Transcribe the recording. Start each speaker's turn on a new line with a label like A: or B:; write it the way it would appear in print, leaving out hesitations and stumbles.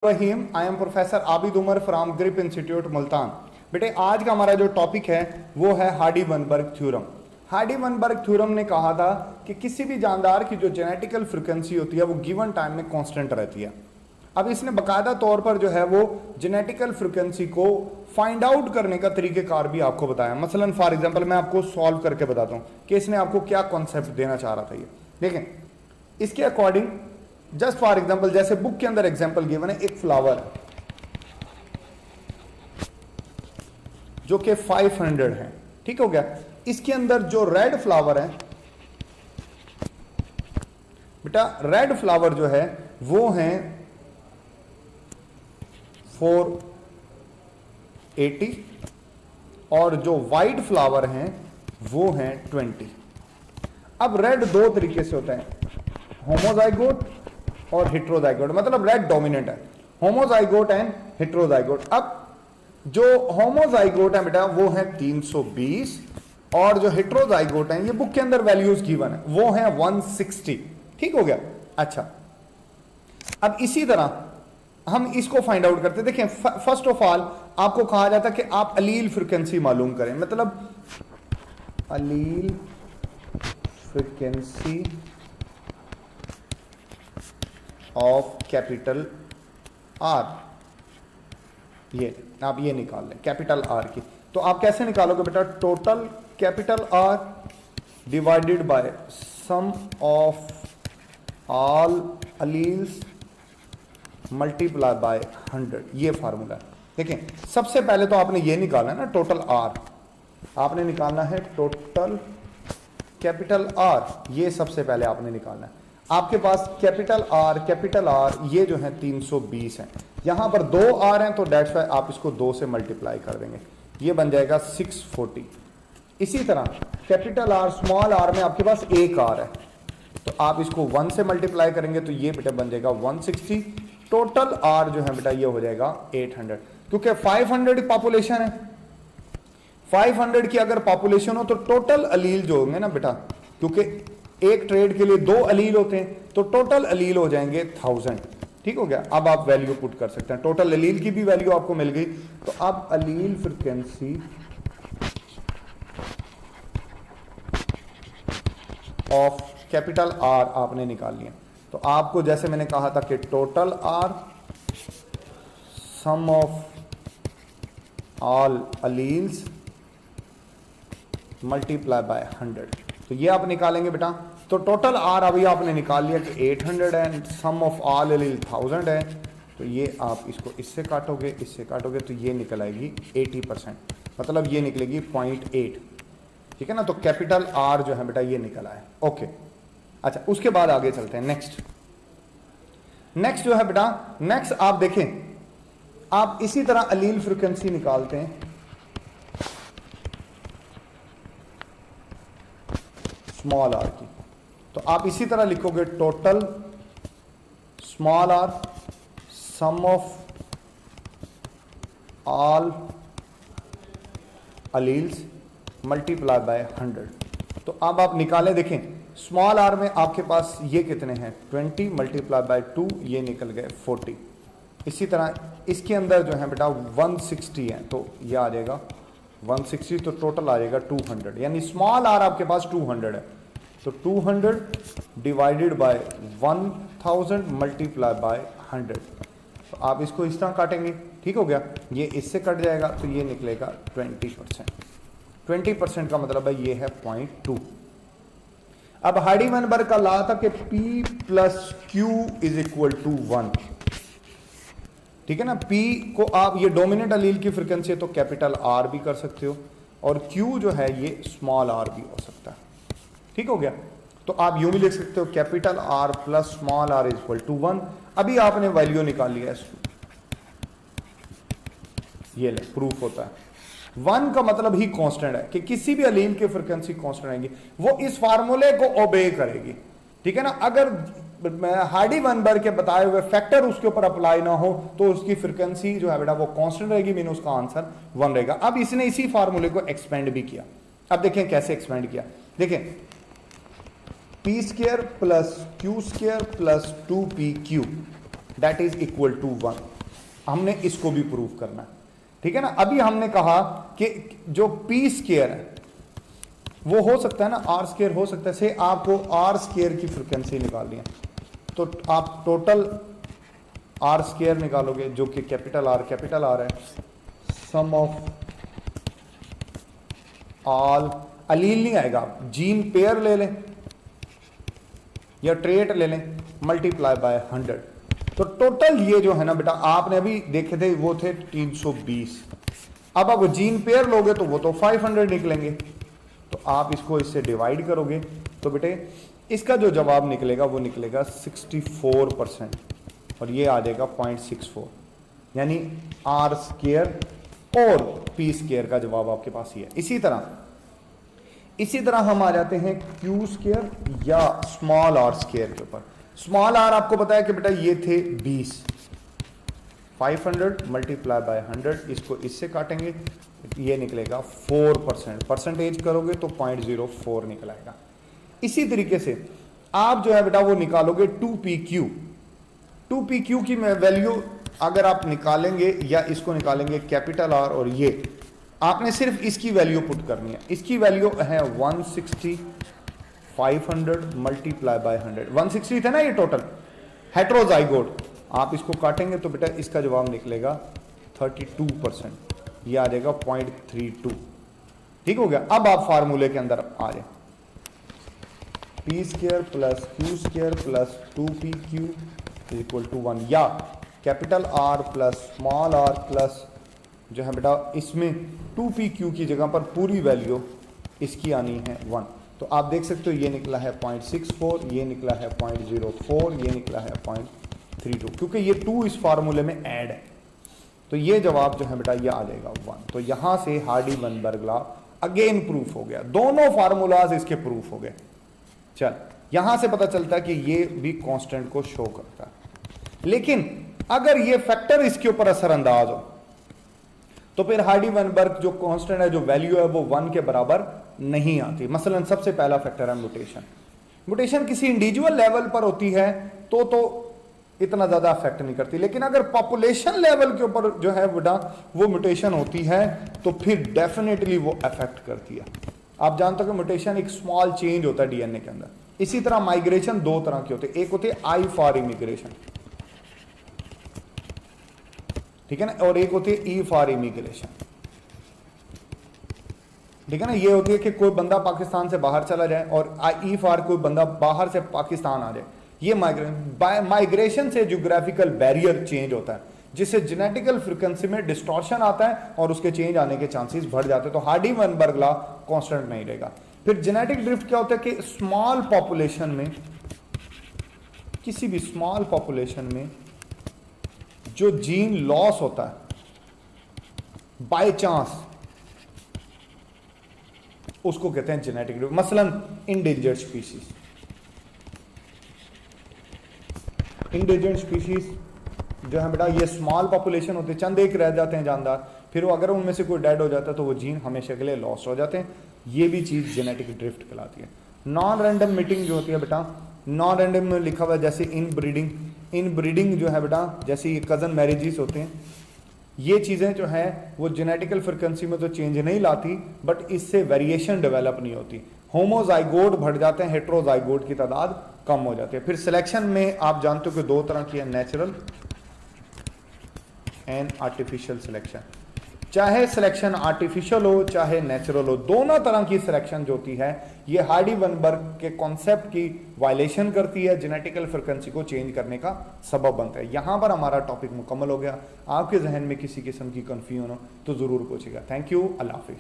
A: Rahim, I am professor Abid Umar from Grip Institute Multan. बेटे आज का हमारा जो टॉपिक है वो है हार्डी-वनबर्ग थ्योरम। हार्डी-वनबर्ग थ्योरम ने कहा था कि किसी भी जानदार की जो जेनेटिकल फ्रीक्वेंसी होती है वो गिवन टाइम में कांस्टेंट रहती है। अब इसने बाकायदा तौर पर जो है वो जेनेटिकल फ्रीक्वेंसी को फाइंड आउट करने का तरीकेकार भी आपको बताया। मसलन फॉर एग्जांपल मैं आपको सॉल्व करके बताता हूँ कि इसने आपको क्या कॉन्सेप्ट देना चाह रहा था। ये देखें, इसके अकॉर्डिंग जस्ट फॉर एग्जाम्पल जैसे बुक के अंदर एग्जाम्पल गिवन है, एक फ्लावर है जो कि 500 है, ठीक हो गया। इसके अंदर जो रेड फ्लावर है बेटा, रेड फ्लावर जो है वो है 480 और जो वाइट फ्लावर हैं वो हैं 20। अब रेड दो तरीके से होता है, होमोजाइगोट और हेट्रोजाइगोट, मतलब रेड डोमिनेंट है, होमोजाइगोट एंड हेट्रोजाइगोट। अब जो होमोजाइगोट है बेटा वो है 320 और जो हेट्रोजाइगोट है, ये बुक के अंदर वैल्यूज गिवन है, वो है 160, ठीक हो गया। अच्छा, अब इसी तरह हम इसको फाइंड आउट करते। देखें, फर्स्ट ऑफ ऑल आपको कहा जाता है कि आप अलील फ्रीक्वेंसी मालूम करें, मतलब अलील फ्रीक्वेंसी ऑफ कैपिटल आर, ये आप ये निकाल लें कैपिटल आर की। तो आप कैसे निकालोगे बेटा, total capital R divided by sum of all alleles multiply by 100, ये फार्मूला है। देखें, सबसे पहले तो आपने ये निकालना है ना, टोटल आर आपने निकालना है, टोटल कैपिटल आर, ये सबसे पहले आपने निकालना है। आपके पास कैपिटल आर ये जो है 320 है, यहां पर 2 आर हैं तो डेट्स वाई आप इसको 2 से मल्टीप्लाई कर देंगे, ये बन जाएगा 640। इसी तरह कैपिटल आर स्मॉल आर में आपके पास 1 आर है तो आप इसको 1 से मल्टीप्लाई करेंगे तो ये बेटा बन जाएगा 160। टोटल आर जो है बेटा ये हो जाएगा 800, क्योंकि 500 पॉपुलेशन है। 500 की अगर पॉपुलेशन हो तो टोटल अलील जो होंगे ना बेटा, क्योंकि एक ट्रेड के लिए 2 अलील होते हैं तो टोटल अलील हो जाएंगे 1000, ठीक हो गया। अब आप वैल्यू पुट कर सकते हैं, टोटल अलील की भी वैल्यू आपको मिल गई। तो अब अलील फ्रीक्वेंसी ऑफ कैपिटल आर आपने निकाल लिया। तो आपको जैसे मैंने कहा था कि total R sum of all alleles multiply by 100, तो ये आप निकालेंगे बेटा। तो टोटल आर अभी आपने निकाल लिया कि 800 है, सम ऑफ ऑल अलील 1000 है, तो ये आप इसको इससे काटोगे तो ये निकल आएगी 80%, मतलब ये निकलेगी 0.8, ठीक है ना। तो कैपिटल आर जो है बेटा ये निकला है, ओके। अच्छा, उसके बाद आगे चलते हैं। नेक्स्ट जो है बेटा, नेक्स्ट आप देखें, आप इसी तरह अलील फ्रीक्वेंसी निकालते हैं स्मॉल आर की। तो आप इसी तरह लिखोगे total small r sum of all alleles multiply by 100। तो अब आप निकालें, देखें स्मॉल आर में आपके पास ये कितने हैं, 20 मल्टीप्लाई बाय 2, ये निकल गए 40। इसी तरह इसके अंदर जो है बेटा 160 है तो ये आ जाएगा 160, तो टोटल आ जाएगा 200, यानी स्मॉल आर आपके पास 200 है तो 200 डिवाइडेड बाय 1000 मल्टीप्लाई बाय 100। तो आप इसको इस तरह काटेंगे, ठीक हो गया। ये इससे कट जाएगा तो ये निकलेगा 20%। 20% का मतलब है ये है 0.2। अब हार्डी-वनबर्ग का लॉ था कि P plus Q is equal to 1, ठीक है ना। P को आप ये डोमिनेंट अलील की फ्रीक्वेंसी है तो कैपिटल R भी कर सकते हो, और Q जो है ये स्मॉल r भी हो सकता है, ठीक हो गया। तो आप यूं भी लिख सकते हो capital R plus small r is equal to 1। अभी आपने वैल्यू निकाल लिया, ये ले प्रूफ होता है। 1 का मतलब ही कांस्टेंट है कि किसी भी अलील की फ्रीक्वेंसी कांस्टेंट आएगी, वो इस फार्मूले को ओबे करेगी, ठीक है ना। अगर हार्डी-वनबर्ग के बताए हुए फैक्टर उसके ऊपर अप्लाई ना हो तो उसकी फ्रीक्वेंसी जो है बेटा वो कांस्टेंट रहेगी, मीन उसका आंसर 1 रहेगा। अब इसने इसी फार्मूले को एक्सपेंड भी किया। अब देखें कैसे एक्सपेंड किया, देखें p square plus q square plus 2pq that is equal to 1। हमने इसको भी प्रूव करना है, ठीक है ना। अभी हमने कहा कि जो पी स्क्वायर है वो हो सकता है ना आर स्क्वायर हो सकता है, से आपको आर स्क्वायर की फ्रिक्वेंसी निकालनी है तो आप टोटल आर स्क्वायर निकालोगे जो कि कैपिटल आर है, सम ऑफ ऑल, अलील नहीं आएगा, जीन पेयर ले लें या ट्रेट ले लें, मल्टीप्लाई बाय 100। तो टोटल ये जो है ना बेटा आपने अभी देखे थे वो थे 320। अब आप जीन पेयर लोगे तो वो तो 500 निकलेंगे, तो आप इसको इससे डिवाइड करोगे तो बेटे इसका जो जवाब निकलेगा वो निकलेगा 64% और ये आ जाएगा 0.64, यानी आर स्क्वायर और पी स्क्वायर का जवाब आपके पास ही है। इसी तरह हम आ जाते हैं क्यू स्क्वायर या स्मॉल आर स्क्वायर के ऊपर। स्मॉल आर आपको पता है कि बेटा ये थे 20, 500 मल्टीप्लाई बाय 100, इसको इससे काटेंगे ये निकलेगा 4%, परसेंटेज करोगे तो 0.04 निकलेगा। इसी तरीके से आप जो है बेटा वो निकालोगे 2PQ की वैल्यू अगर आप निकालेंगे या इसको निकालेंगे कैपिटल आर और ये आपने सिर्फ इसकी वैल्यू पुट करनी है। इसकी वैल्यू है 160, 500 मल्टीप्लाई बाय 100, 160 थे ना ये टोटल हेट्रोजाइगोट। आप इसको काटेंगे तो बेटा इसका जवाब निकलेगा 32%, ये आ जाएगा 0.32। ठीक हो गया। अब आप फार्मूले के अंदर आ जाए, p square plus q square plus 2PQ is equal to 1, या capital R plus small r plus जो है बेटा इसमें 2PQ की जगह पर पूरी वैल्यू इसकी आनी है 1। तो आप देख सकते हो ये निकला है 0.64, ये निकला है 0.04, ये निकला है 0.32, क्योंकि ये 2 इस फार्मूले में ऐड है तो ये जवाब जो है बेटा ये आ जाएगा 1। तो यहां से हार्डी-वेनबर्ग लॉ अगेन प्रूफ हो गया, दोनों फार्मूलाज इसके प्रूफ हो गए। चल यहां से पता चलता है कि ये भी कांस्टेंट को शो करता है, लेकिन अगर ये फैक्टर इसके ऊपर असरअंदाज हो तो फिर हार्डी-वेनबर्ग जो कांस्टेंट है, जो वैल्यू है वो 1 के बराबर नहीं आती। मसलन सबसे पहला फैक्टर है म्यूटेशन। म्यूटेशन किसी इंडिविजुअल लेवल पर होती है तो इतना ज्यादा अफेक्ट नहीं करती, लेकिन अगर पॉपुलेशन लेवल के ऊपर जो है बेटा वो म्यूटेशन होती है तो फिर डेफिनेटली वो अफेक्ट करती है। आप जानते हो कि म्यूटेशन एक स्मॉल चेंज होता है डीएनए के अंदर। इसी तरह माइग्रेशन दो तरह की होती है, एक होती है आई फॉर इमिग्रेशन, ठीक है ना, और एक होती है ई फॉर इमिग्रेशन, ठीक है ना। ये होती है कि कोई बंदा पाकिस्तान से बाहर चला जाए और ई फॉर कोई बंदा बाहर से पाकिस्तान आ जाए। ये माइग्रेशन से ज्योग्राफिकल बैरियर चेंज होता है जिससे जेनेटिकल फ्रीक्वेंसी में डिस्टॉर्शन आता है और उसके चेंज आने के चांसेस बढ़ जाते हैं। तो हार्डी-वेनबर्ग लॉ कांस्टेंट नहीं रहेगा। फिर जेनेटिक ड्रिफ्ट क्या होता है कि स्मॉल पॉपुलेशन में, किसी भी स्मॉल पॉपुलेशन में जो जीन लॉस होता है बाय चांस, उसको कहते हैं जेनेटिक ड्रिफ्ट। मसलन इंडेंजर्ड स्पीशीज, इंडेंजर्ड स्पीशीज जो है बेटा ये स्मॉल पॉपुलेशन होते हैं, चंद एक रह जाते हैं जानदार, फिर वो अगर उनमें से कोई डेड हो जाता है तो वो जीन हमेशा के लिए लॉस्ट हो जाते हैं। ये भी चीज जेनेटिक ड्रिफ्ट कहलाती है। नॉन रैंडम मीटिंग जो होती है बेटा, नॉन रैंडम में लिखा हुआ है जैसे इन ब्रीडिंग जो है बेटा, जैसे ये कजन मैरिजेस होते हैं, ये चीजें जो है वो जेनेटिकल फ्रिक्वेंसी में तो चेंज नहीं लाती बट इससे वेरिएशन डेवलप नहीं होती। होमोजाइगोट बढ़ जाते हैं, हेट्रोजाइगोट की तादाद कम हो जाती है। फिर सिलेक्शन में आप जानते हो कि दो तरह की है, नेचुरल एंड आर्टिफिशियल सिलेक्शन। चाहे सिलेक्शन आर्टिफिशियल हो चाहे नेचुरल हो, दोनों तरह की सिलेक्शन जो होती है ये हार्डी-वेनबर्ग के कॉन्सेप्ट की वायलेशन करती है, जेनेटिकल फ्रिक्वेंसी को चेंज करने का सबब बनता है। यहां पर हमारा टॉपिक मुकम्मल हो गया। आपके जहन में किसी किस्म की कंफ्यूजन हो तो जरूर पूछेगा। Thank you, Allah Hafiz.